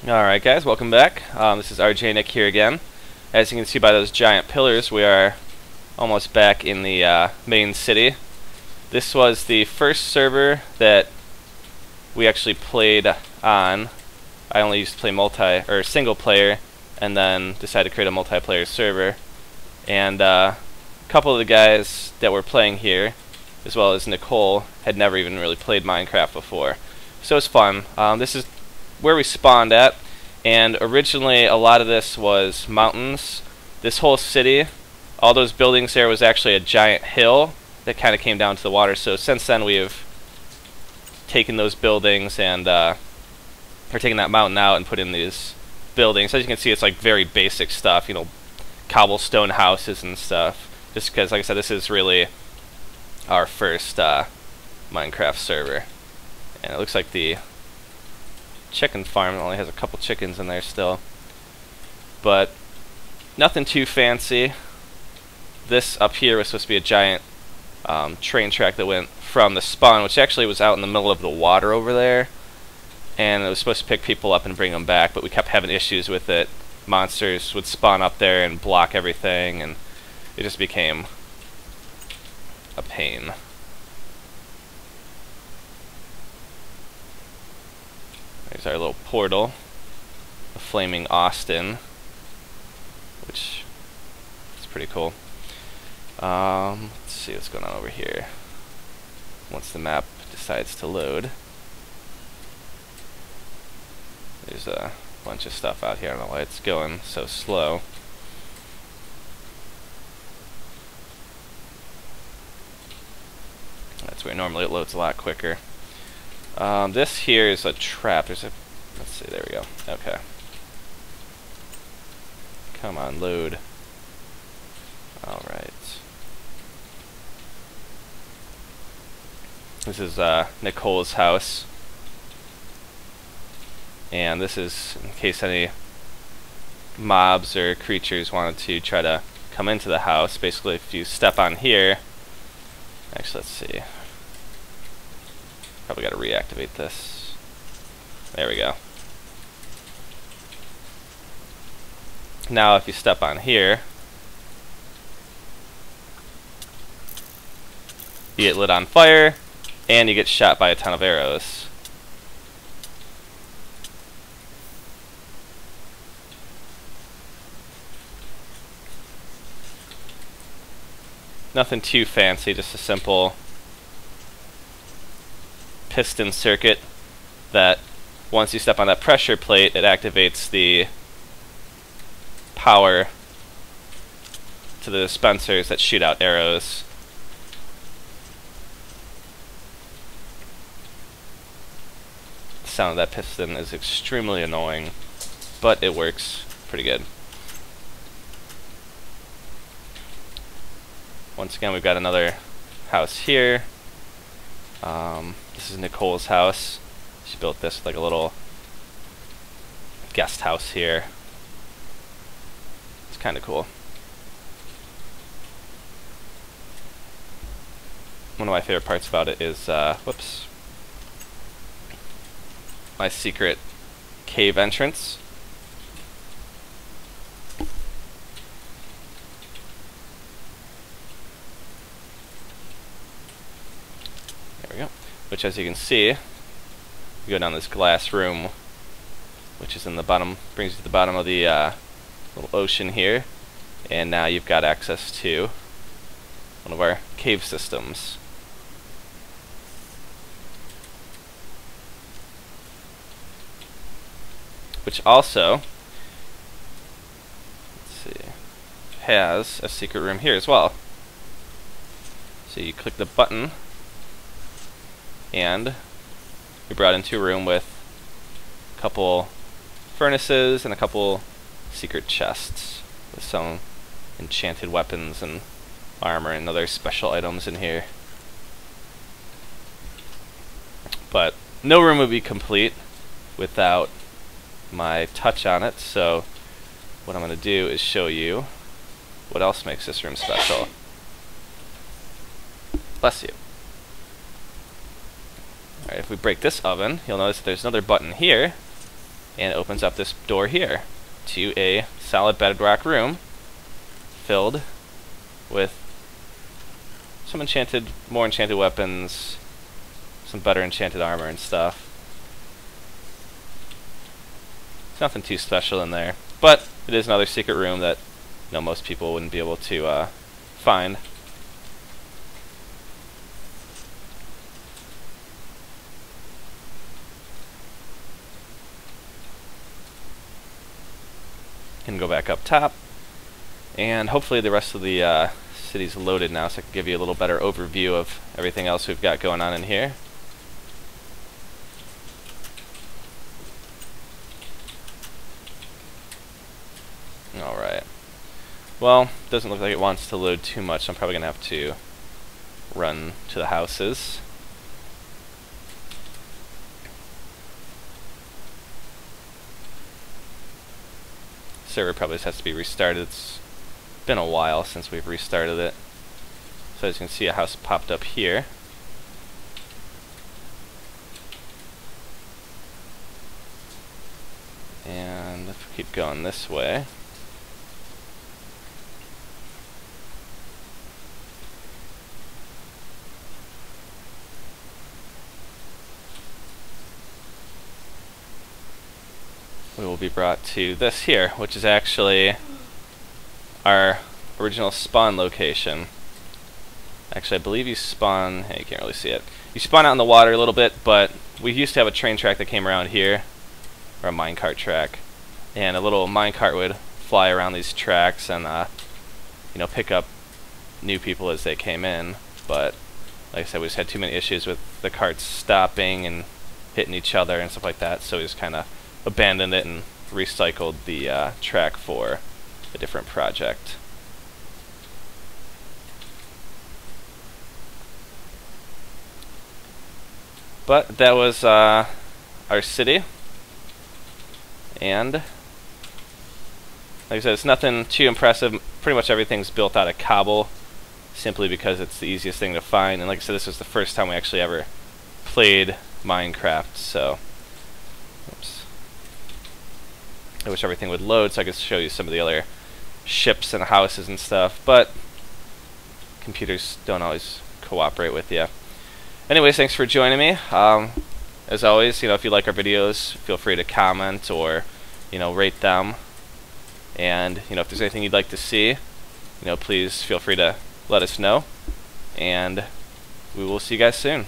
Alright guys, welcome back. This is RGA Nick here again. As you can see by those giant pillars, we are almost back in the main city. This was the first server that we actually played on. I only used to play single player, and then decided to create a multiplayer server. And a couple of the guys that were playing here, as well as Nicole, had never even really played Minecraft before. So it's fun. This is where we spawned at, and originally a lot of this was mountains. This whole city, all those buildings there, was actually a giant hill that kind of came down to the water. So since then we have taken those buildings and or taken that mountain out and put in these buildings. As you can see, it's like very basic stuff, you know, cobblestone houses and stuff. Just because, like I said, this is really our first Minecraft server, and it looks like the chicken farm only has a couple chickens in there still, but nothing too fancy. This up here was supposed to be a giant train track that went from the spawn, which actually was out in the middle of the water over there, and it was supposed to pick people up and bring them back, but we kept having issues with it. Monsters would spawn up there and block everything, and it just became a pain. There's our little portal, a flaming Austin, which is pretty cool. Let's see what's going on over here. Once the map decides to load, there's a bunch of stuff out here. I don't know why it's going so slow. That's where normally it loads a lot quicker. This here is a trap. There's a, let's see, there we go. Okay. Come on, load. Alright. This is Nicole's house. And this is in case any mobs or creatures wanted to try to come into the house. Basically, if you step on here, actually, let's see. Probably got to reactivate this. There we go. Now if you step on here, you get lit on fire, and you get shot by a ton of arrows. Nothing too fancy, just a simple piston circuit that once you step on that pressure plate, it activates the power to the dispensers that shoot out arrows. The sound of that piston is extremely annoying, but it works pretty good. Once again, we've got another house here. This is Nicole's house. She built this with like a little guest house here. It's kind of cool. One of my favorite parts about it is, whoops, my secret cave entrance. Which, as you can see, you go down this glass room, which is in the bottom, brings you to the bottom of the little ocean here, and now you've got access to one of our cave systems. Which also, let's see, has a secret room here as well. So you click the button, and we brought into a room with a couple furnaces and a couple secret chests with some enchanted weapons and armor and other special items in here. But no room would be complete without my touch on it, so what I'm going to do is show you what else makes this room special. Bless you. Alright, if we break this oven, you'll notice that there's another button here and it opens up this door here to a solid bedrock room filled with some more enchanted weapons, some better enchanted armor and stuff. It's nothing too special in there, but it is another secret room that most people wouldn't be able to find. Can go back up top, and hopefully the rest of the city's loaded now, so I can give you a little better overview of everything else we've got going on in here. Alright. Well, doesn't look like it wants to load too much, so I'm probably going to have to run to the houses. Server probably just has to be restarted. It's been a while since we've restarted it. So as you can see, a house popped up here. And if we keep going this way, we will be brought to this here, which is actually our original spawn location. Actually, I believe you spawn... Hey, you can't really see it. You spawn out in the water a little bit, but we used to have a train track that came around here, or a minecart track, and a little minecart would fly around these tracks and pick up new people as they came in. But like I said, we just had too many issues with the carts stopping and hitting each other and stuff like that, so we just kind of abandoned it and recycled the track for a different project. But that was our city, and like I said, it's nothing too impressive. Pretty much everything's built out of cobble, simply because it's the easiest thing to find. And like I said, this was the first time we actually ever played Minecraft, so oops. I wish everything would load so I could show you some of the other ships and houses and stuff, but computers don't always cooperate with you. Anyways, thanks for joining me. As always, if you like our videos, feel free to comment or rate them. And if there's anything you'd like to see, please feel free to let us know. And we will see you guys soon.